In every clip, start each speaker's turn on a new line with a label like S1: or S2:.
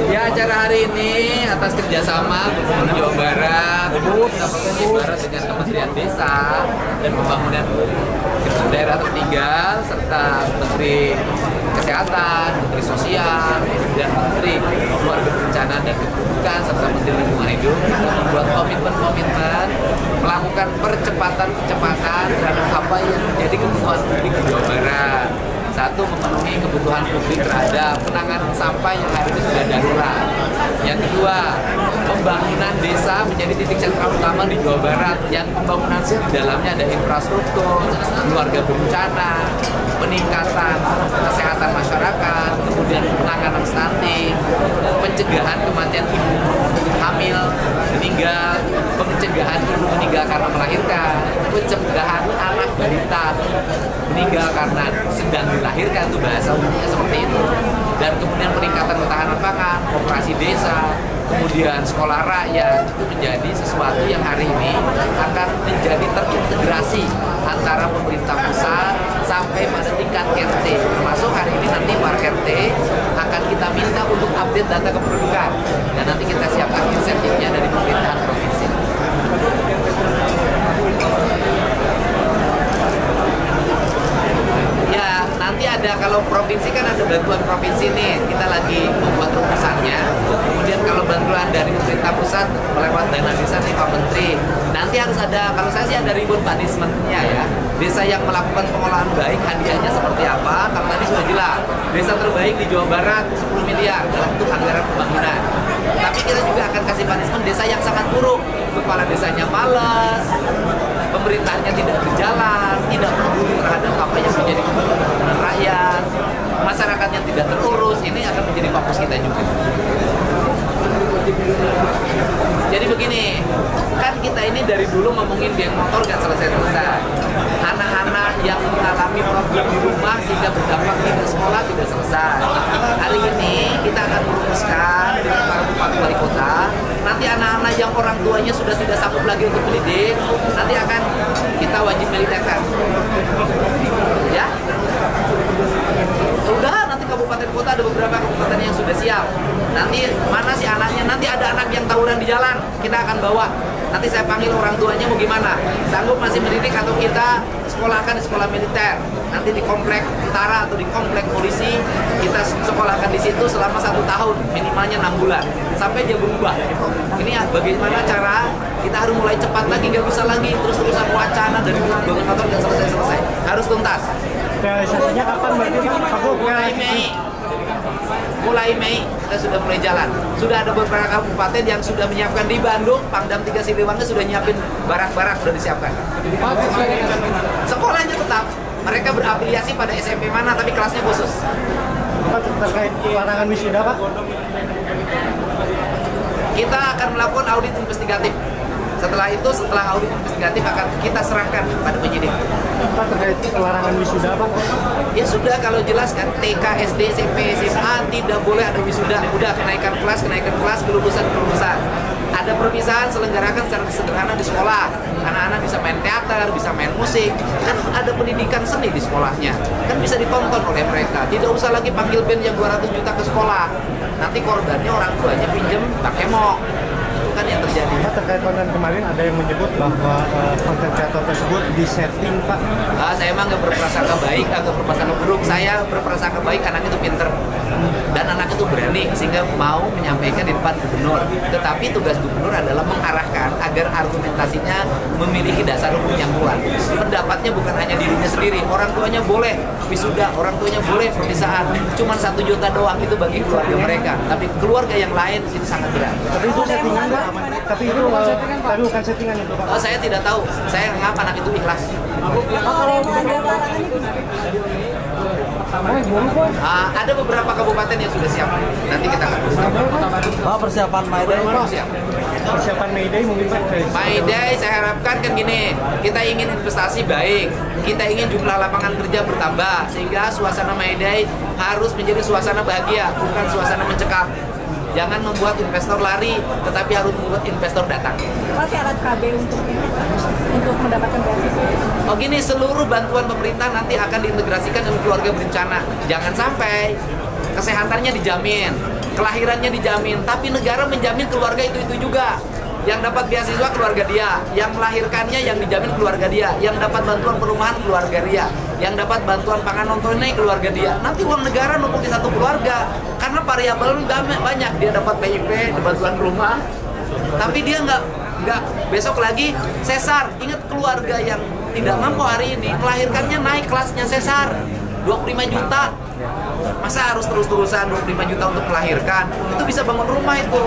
S1: Ya, acara hari ini atas kerjasama Gubernur Jawa Barat, Kabupaten Barat dengan Kementerian Desa dan Pembangunan Daerah Tertinggal serta Menteri Kesehatan, Menteri Sosial, dan Menteri Keluarga Berencana dan Kependudukan serta Menteri Lingkungan Hidup kita membuat komitmen melakukan percepatan terhadap apa yang menjadi kebutuhan publik di Jawa Barat. Satu, memenuhi kebutuhan publik terhadap penanganan sampah yang hari ini sudah darurat. Yang kedua, pembangunan desa menjadi titik sentral utama di Jawa Barat yang pembangunan di dalamnya ada infrastruktur, keluarga berencana, peningkatan kesehatan masyarakat, kemudian penanganan stunting, pencegahan kematian ibu hamil, meninggal, pencegahan ibu meninggal karena melahirkan, pencegahan anak balita meninggal karena sedang dilahirkan, itu bahasa umumnya seperti itu. Dan kemudian peningkatan ketahanan pangan, operasi desa, kemudian sekolah rakyat, itu menjadi sesuatu yang hari ini akan menjadi terintegrasi antara pemerintah pusat sampai pada tingkat RT. Termasuk hari ini nanti War RT akan kita minta untuk update data kependudukan dan nanti kita siapkan insentifnya dari pemerintahan provinsi. Ya, nanti ada, kalau provinsi kan ada bantuan provinsi nih, kita lagi membuat rumusannya. Kemudian kalau bantuan dari pemerintah pusat melewat dana desa nih Pak Menteri, nanti harus ada, kalau saya sih ada reward punishment-nya ya. Desa yang melakukan pengolahan baik hadiahnya seperti apa? Kalau tadi sudah jelas, desa terbaik di Jawa Barat 10 miliar dalam bentuk anggaran pembangunan. Tapi kita juga akan kasih punishment desa yang sangat buruk, kepala desanya malas, pemerintahnya tidak berjalan, tidak peduli terhadap apa yang menjadi kebutuhan rakyat, masyarakatnya tidak terurus. Ini akan menjadi fokus kita juga. Jadi begini, kan kita ini dari dulu ngomongin geng motor gak selesai-selesai. Anak-anak yang mengalami problem di rumah sehingga berdampak tidak sekolah tidak selesai. Hari ini kita akan merumuskan dengan para bupati wali kota. Nanti anak-anak yang orang tuanya sudah tidak sanggup lagi untuk mendidik, nanti akan kita wajib militerkan. Ya? Udah, nanti kabupaten kota ada beberapa kabupaten yang sudah siap. Nanti mana sih anaknya? Nanti ada anak yang tawuran di jalan, kita akan bawa. Nanti saya panggil orang tuanya mau gimana? Sanggup masih mendidik atau kita sekolahkan di sekolah militer? Nanti di komplek tentara atau di komplek polisi kita sekolahkan di situ selama 1 tahun, minimalnya 6 bulan sampai dia berubah. Ini bagaimana cara kita harus mulai cepat lagi, nggak bisa lagi terus-terusan wacana dari bangun motor nggak selesai-selesai, harus tuntas.
S2: Realisasinya kapan berarti Pak?
S1: Mulai Mei kita sudah mulai jalan. Sudah ada beberapa kabupaten yang sudah menyiapkan di Bandung, Pangdam 3 Siliwangi sudah nyiapin barak-barak, sudah disiapkan. Sekolahnya tetap, mereka berafiliasi pada SMP mana tapi kelasnya khusus.
S2: Pak, terkait larangan wisuda Pak?
S1: Kita akan melakukan audit investigatif. Setelah itu, setelah audit investigatif akan kita serahkan pada penyidik.
S2: Pak, terkait larangan wisuda Pak?
S1: Ya sudah, kalau jelas kan TK, SD, SMP, SMA tidak boleh ada wisuda. Udah kenaikan kelas, kelulusan. Ada perpisahan selenggarakan secara sederhana di sekolah. Anak-anak bisa main teater, bisa main musik. Kan ada pendidikan seni di sekolahnya. Kan bisa ditonton oleh mereka. Tidak usah lagi panggil band yang 200 juta ke sekolah. Nanti korbannya orang tuanya pinjem pakai mok. Kan yang terjadi.
S2: Pak, terkait konten kemarin ada yang menyebut bahwa konten kreator tersebut disetting Pak.
S1: Saya emang nggak berprasangka baik, nggak berprasangka buruk. Saya berprasangka baik, anak itu pinter dan anak itu berani sehingga mau menyampaikan di depan gubernur. Tetapi tugas gubernur adalah mengarahkan agar argumentasinya memiliki dasar hukum yang kuat. Pendapatnya bukan hanya dirinya sendiri, orang tuanya boleh wisuda, orang tuanya boleh perpisahan. Cuma 1 juta doang itu bagi keluarga mereka, tapi keluarga yang lain itu sangat berat.
S2: Tapi itu settingan Pak? Tapi itu bukan settingan itu Pak?
S1: Saya tidak tahu, saya ngap anak itu ikhlas. Ada beberapa kabupaten yang sudah siap. Nanti kita akan
S3: Pak, persiapan May Day
S2: Persiapan May Day mungkin Pak?
S1: May Day saya harapkan kan gini, kita ingin investasi baik, kita ingin jumlah lapangan kerja bertambah, sehingga suasana May Day harus menjadi suasana bahagia, bukan suasana mencekam. Jangan membuat investor lari, tetapi harus membuat investor datang.
S4: Apa syarat KB untuk mendapatkan beasiswa?
S1: Oh gini, seluruh bantuan pemerintah nanti akan diintegrasikan dengan keluarga berencana. Jangan sampai kesehatannya dijamin, kelahirannya dijamin, tapi negara menjamin keluarga itu juga. Yang dapat beasiswa keluarga dia, yang melahirkannya yang dijamin keluarga dia, yang dapat bantuan perumahan keluarga dia, yang dapat bantuan pangan non tunai keluarga dia. Nanti uang negara numpuk di satu keluarga, karena variabel banyak. Dia dapat PIP, bantuan rumah, tapi dia nggak besok lagi sesar. Ingat, keluarga yang tidak mampu hari ini melahirkannya naik kelasnya sesar 25 juta. Masa harus terus-terusan 25 juta untuk melahirkan? Itu bisa bangun rumah itu,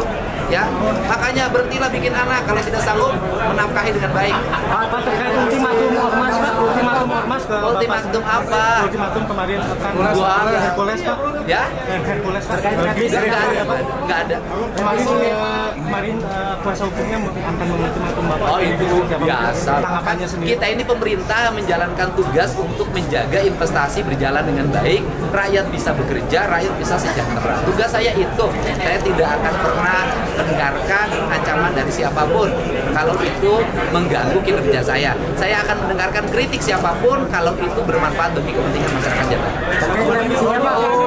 S1: ya. Makanya berhentilah bikin anak kalau tidak sanggup menafkahi dengan baik.
S2: Pak, terkait ultimatum ormas, Pak, ultimatum ormas ke
S1: Ultimatum
S2: Bapak.
S1: apa?
S2: Ultimatum kemarin akan
S1: Dua apa?
S2: Hercules, Pak.
S1: Ya?
S2: Hercules, Pak.
S1: Nggak ada.
S2: Kemarin kuasa hukumnya akan mengultimatum Bapak.
S1: Oh, itu biasa.
S2: Tanggapannya sendiri.
S1: Kita ini pemerintah menjalankan tugas untuk menjaga investasi berjalan dengan baik, rakyat bisa bekerja, rakyat bisa sejahtera. Tugas saya itu, saya tidak akan pernah mendengarkan ancaman dari siapapun kalau itu mengganggu kinerja saya. Saya akan mendengarkan kritik siapapun kalau itu bermanfaat bagi kepentingan masyarakat Jakarta.